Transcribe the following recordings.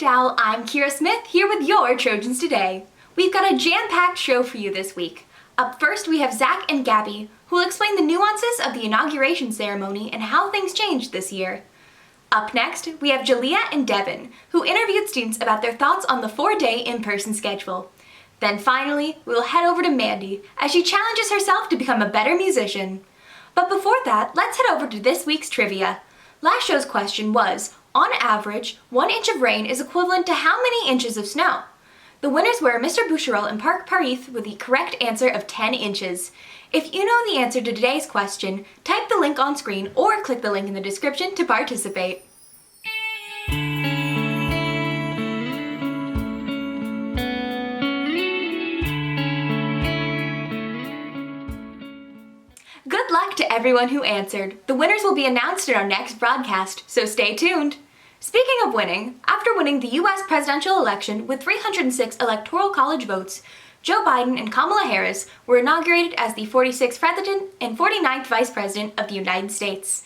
McDowell, I'm Kira Smith, here with your Trojans Today. We've got a jam-packed show for you this week. Up first, we have Zach and Gabby, who will explain the nuances of the inauguration ceremony and how things changed this year. Up next, we have Jalea and Devin, who interviewed students about their thoughts on the 4-day in-person schedule. Then finally, we will head over to Mandy as she challenges herself to become a better musician. But before that, let's head over to this week's trivia. Last show's question was, on average, 1 inch of rain is equivalent to how many inches of snow? The winners were Mr. Boucherel and Park Parith with the correct answer of 10 inches. If you know the answer to today's question, type the link on screen or click the link in the description to participate. Good luck to everyone who answered. The winners will be announced in our next broadcast, so stay tuned. Speaking of winning, after winning the U.S. presidential election with 306 electoral college votes, Joe Biden and Kamala Harris were inaugurated as the 46th President and 49th Vice President of the United States.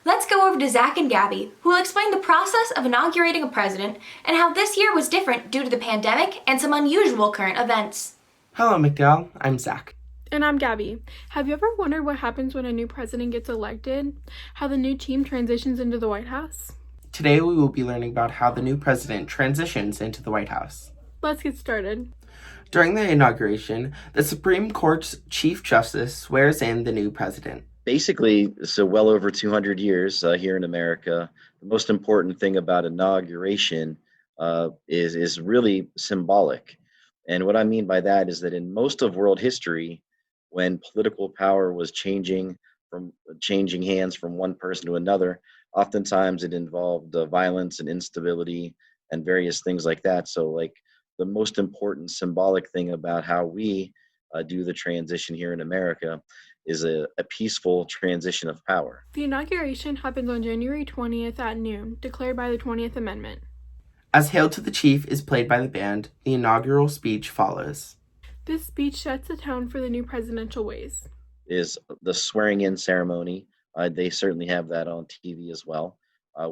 Let's go over to Zach and Gabby, who will explain the process of inaugurating a president and how this year was different due to the pandemic and some unusual current events. Hello, McDowell. I'm Zach. And I'm Gabby. Have you ever wondered what happens when a new president gets elected? How the new team transitions into the White House? Today we will be learning about how the new president transitions into the White House. Let's get started. During the inauguration, the Supreme Court's Chief Justice swears in the new president. Basically, so well over 200 years here in America, the most important thing about inauguration is really symbolic. And what I mean by that is that in most of world history, when political power was changing hands from one person to another, oftentimes it involved violence and instability and various things like that. So like the most important symbolic thing about how we do the transition here in America is a peaceful transition of power. The inauguration happens on January 20th at noon, declared by the 20th Amendment. As Hail to the Chief is played by the band, the inaugural speech follows. This speech sets the tone for the new presidential ways. Is the swearing-in ceremony. They certainly have that on TV as well,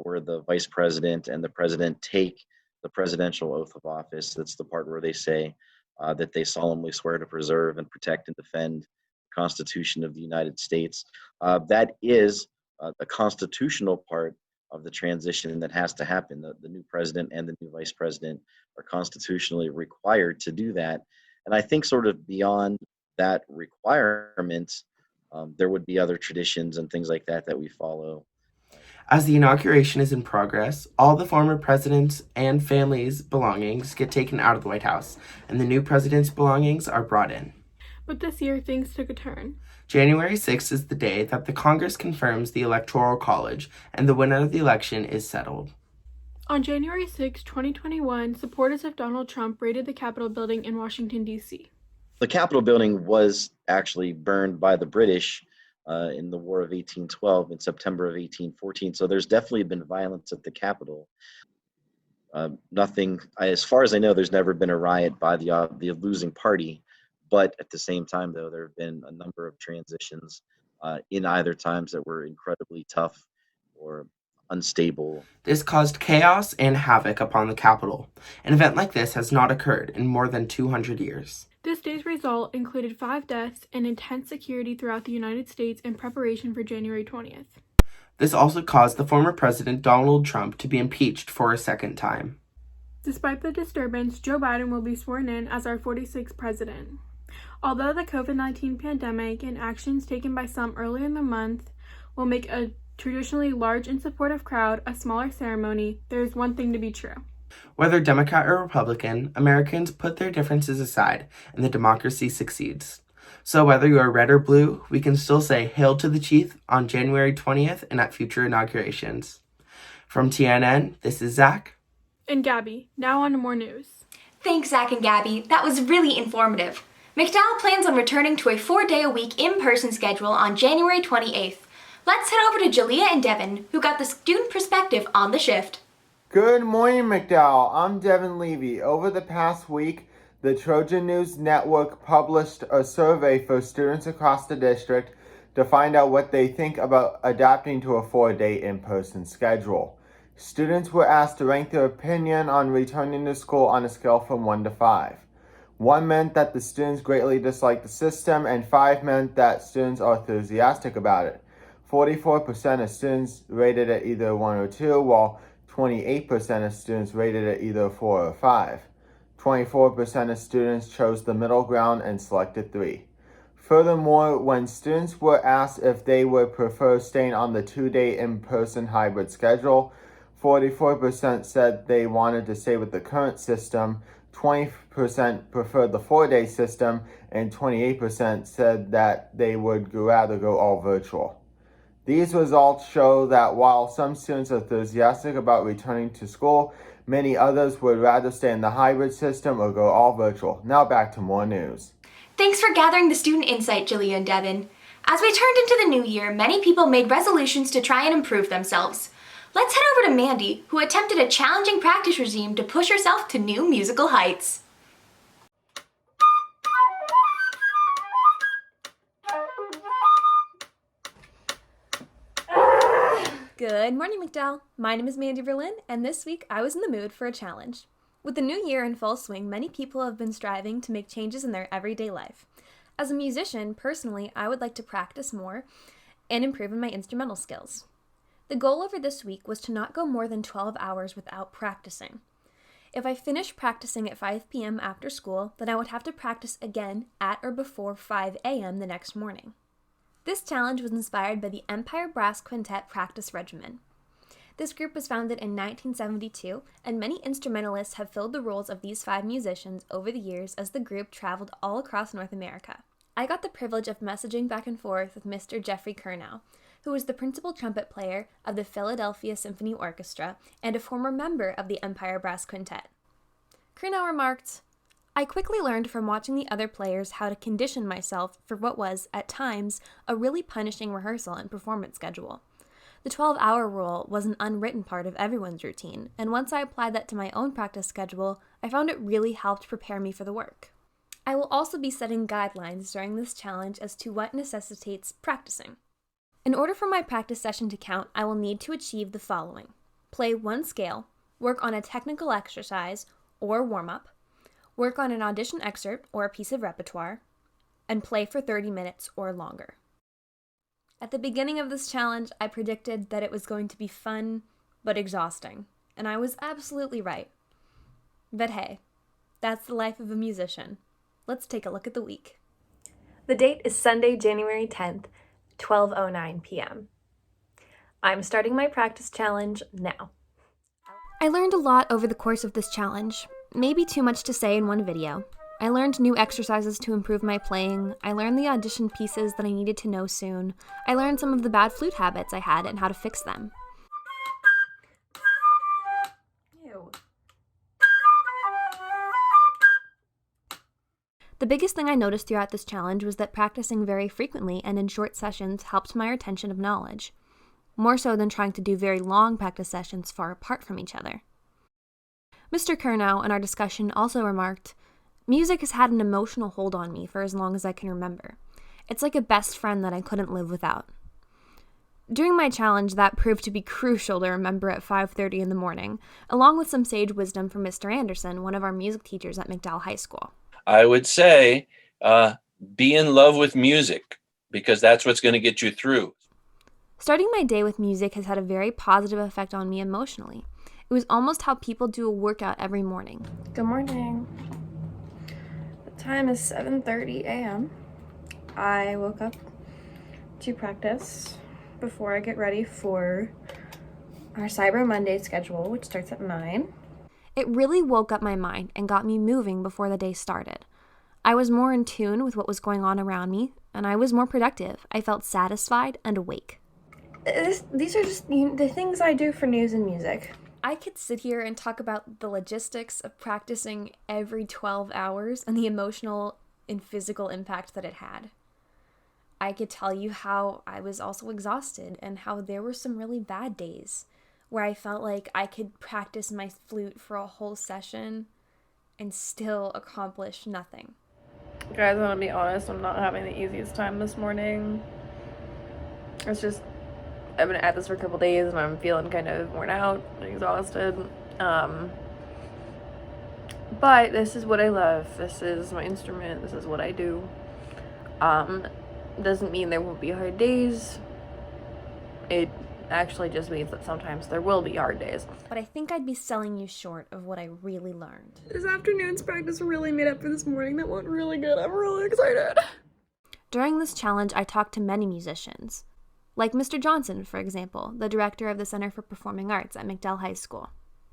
where the vice president and the president take the presidential oath of office. That's the part where they say that they solemnly swear to preserve and protect and defend the Constitution of the United States. That is a constitutional part of the transition that has to happen. The new president and the new vice president are constitutionally required to do that. And I think sort of beyond that requirement, there would be other traditions and things like that that we follow. As the inauguration is in progress, all the former presidents and families' belongings get taken out of the White House, and the new president's belongings are brought in. But this year, things took a turn. January 6th is the day that the Congress confirms the Electoral College, and the winner of the election is settled. On January 6, 2021, supporters of Donald Trump raided the Capitol building in Washington, D.C. The Capitol building was actually burned by the British in the War of 1812 in September of 1814. So there's definitely been violence at the Capitol. As far as I know, there's never been a riot by the losing party. But at the same time, though, there have been a number of transitions in either times that were incredibly tough or unstable. This caused chaos and havoc upon the Capitol. An event like this has not occurred in more than 200 years. This day's result included 5 deaths and intense security throughout the United States in preparation for January 20th. This also caused the former president Donald Trump to be impeached for a second time. Despite the disturbance, Joe Biden will be sworn in as our 46th president. Although the COVID-19 pandemic and actions taken by some early in the month will make a traditionally large and supportive crowd a smaller ceremony, there is one thing to be true. Whether Democrat or Republican, Americans put their differences aside and the democracy succeeds. So whether you are red or blue, we can still say Hail to the Chief on January 20th and at future inaugurations. From TNN, this is Zach. And Gabby. Now on to more news. Thanks, Zach and Gabby. That was really informative. McDowell plans on returning to a 4-day-a-week in-person schedule on January 28th. Let's head over to Jalea and Devin, who got the student perspective on the shift. Good morning, McDowell. I'm Devin Levy. Over the past week, the Trojan News Network published a survey for students across the district to find out what they think about adapting to a 4-day in-person schedule. Students were asked to rank their opinion on returning to school on a scale from 1 to 5. 1 meant that the students greatly disliked the system, and 5 meant that students are enthusiastic about it. 44% of students rated it either 1 or 2, while 28% of students rated it either 4 or 5. 24% of students chose the middle ground and selected 3. Furthermore, when students were asked if they would prefer staying on the 2-day in-person hybrid schedule, 44% said they wanted to stay with the current system, 20% preferred the 4-day system, and 28% said that they would rather go all virtual. These results show that while some students are enthusiastic about returning to school, many others would rather stay in the hybrid system or go all virtual. Now back to more news. Thanks for gathering the student insight, Julia and Devin. As we turned into the new year, many people made resolutions to try and improve themselves. Let's head over to Mandy, who attempted a challenging practice regime to push herself to new musical heights. Good morning, McDowell. My name is Mandy Verlin, and this week I was in the mood for a challenge. With the new year in full swing, many people have been striving to make changes in their everyday life. As a musician, personally, I would like to practice more and improve in my instrumental skills. The goal over this week was to not go more than 12 hours without practicing. If I finished practicing at 5 p.m. after school, then I would have to practice again at or before 5 a.m. the next morning. This challenge was inspired by the Empire Brass Quintet practice regimen. This group was founded in 1972, and many instrumentalists have filled the roles of these 5 musicians over the years as the group traveled all across North America. I got the privilege of messaging back and forth with Mr. Jeffrey Kernow, who was the principal trumpet player of the Philadelphia Symphony Orchestra and a former member of the Empire Brass Quintet. Kernow remarked, "I quickly learned from watching the other players how to condition myself for what was, at times, a really punishing rehearsal and performance schedule. The 12-hour rule was an unwritten part of everyone's routine, and once I applied that to my own practice schedule, I found it really helped prepare me for the work. I will also be setting guidelines during this challenge as to what necessitates practicing. In order for my practice session to count, I will need to achieve the following: play 1 scale, work on a technical exercise or warm-up, work on an audition excerpt or a piece of repertoire, and play for 30 minutes or longer." At the beginning of this challenge, I predicted that it was going to be fun but exhausting, and I was absolutely right. But hey, that's the life of a musician. Let's take a look at the week. The date is Sunday, January 10th, 12:09 p.m. I'm starting my practice challenge now. I learned a lot over the course of this challenge. Maybe too much to say in one video. I learned new exercises to improve my playing. I learned the audition pieces that I needed to know soon. I learned some of the bad flute habits I had and how to fix them. Ew. The biggest thing I noticed throughout this challenge was that practicing very frequently and in short sessions helped my retention of knowledge, more so than trying to do very long practice sessions far apart from each other. Mr. Kernow in our discussion also remarked, "Music has had an emotional hold on me for as long as I can remember. It's like a best friend that I couldn't live without." During my challenge, that proved to be crucial to remember at 5:30 in the morning, along with some sage wisdom from Mr. Anderson, one of our music teachers at McDowell High School. I would say be in love with music, because that's what's going to get you through. Starting my day with music has had a very positive effect on me emotionally. It was almost how people do a workout every morning. Good morning. The time is 7:30 a.m. I woke up to practice before I get ready for our Cyber Monday schedule, which starts at 9. It really woke up my mind and got me moving before the day started. I was more in tune with what was going on around me, and I was more productive. I felt satisfied and awake. These are just the things I do for news and music. I could sit here and talk about the logistics of practicing every 12 hours and the emotional and physical impact that it had. I could tell you how I was also exhausted and how there were some really bad days where I felt like I could practice my flute for a whole session and still accomplish nothing. Guys, I'm gonna be honest, I'm not having the easiest time this morning. It's just I've been at this for a couple days and I'm feeling kind of worn out and exhausted. But this is what I love. This is my instrument. This is what I do. Doesn't mean there won't be hard days. It actually just means that sometimes there will be hard days. But I think I'd be selling you short of what I really learned. This afternoon's practice really made up for this morning. That went really good. I'm really excited. During this challenge, I talked to many musicians, like Mr. Johnson, for example, the director of the Center for Performing Arts at McDowell High School.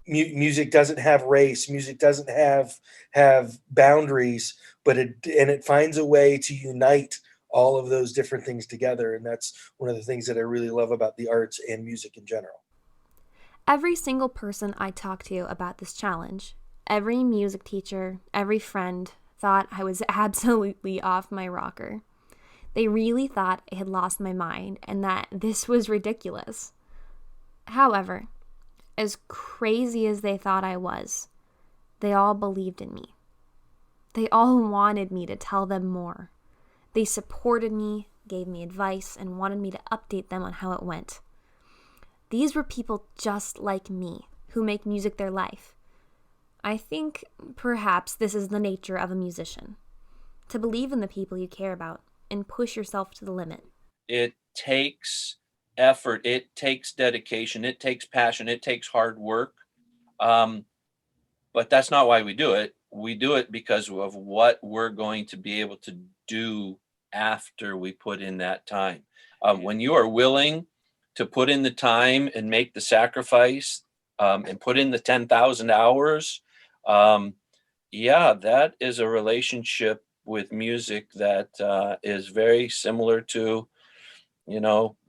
Music doesn't have race. Music doesn't have boundaries, but it finds a way to unite all of those different things together. And that's one of the things that I really love about the arts and music in general. Every single person I talked to about this challenge, every music teacher, every friend, thought I was absolutely off my rocker. They really thought I had lost my mind and that this was ridiculous. However, as crazy as they thought I was, they all believed in me. They all wanted me to tell them more. They supported me, gave me advice, and wanted me to update them on how it went. These were people just like me, who make music their life. I think perhaps this is the nature of a musician, to believe in the people you care about and push yourself to the limit. It takes effort, it takes dedication, it takes passion, it takes hard work. But that's not why we do it. We do it because of what we're going to be able to do after we put in that time. When you are willing to put in the time and make the sacrifice and put in the 10,000 hours, that is a relationship with music that is very similar to,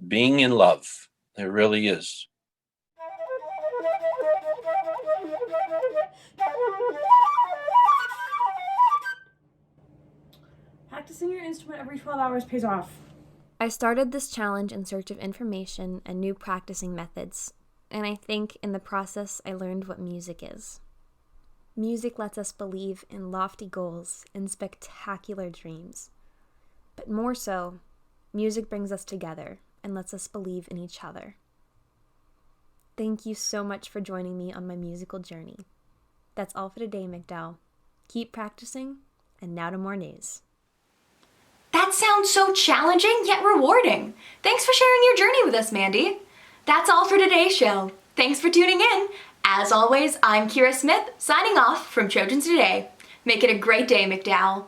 being in love. It really is. Practicing your instrument every 12 hours pays off. I started this challenge in search of information and new practicing methods, and I think in the process I learned what music is. Music lets us believe in lofty goals and spectacular dreams. But more so, music brings us together and lets us believe in each other. Thank you so much for joining me on my musical journey. That's all for today, McDowell. Keep practicing, and now to more news. That sounds so challenging yet rewarding. Thanks for sharing your journey with us, Mandy. That's all for today's show. Thanks for tuning in. As always, I'm Kira Smith, signing off from Trojans Today. Make it a great day, McDowell.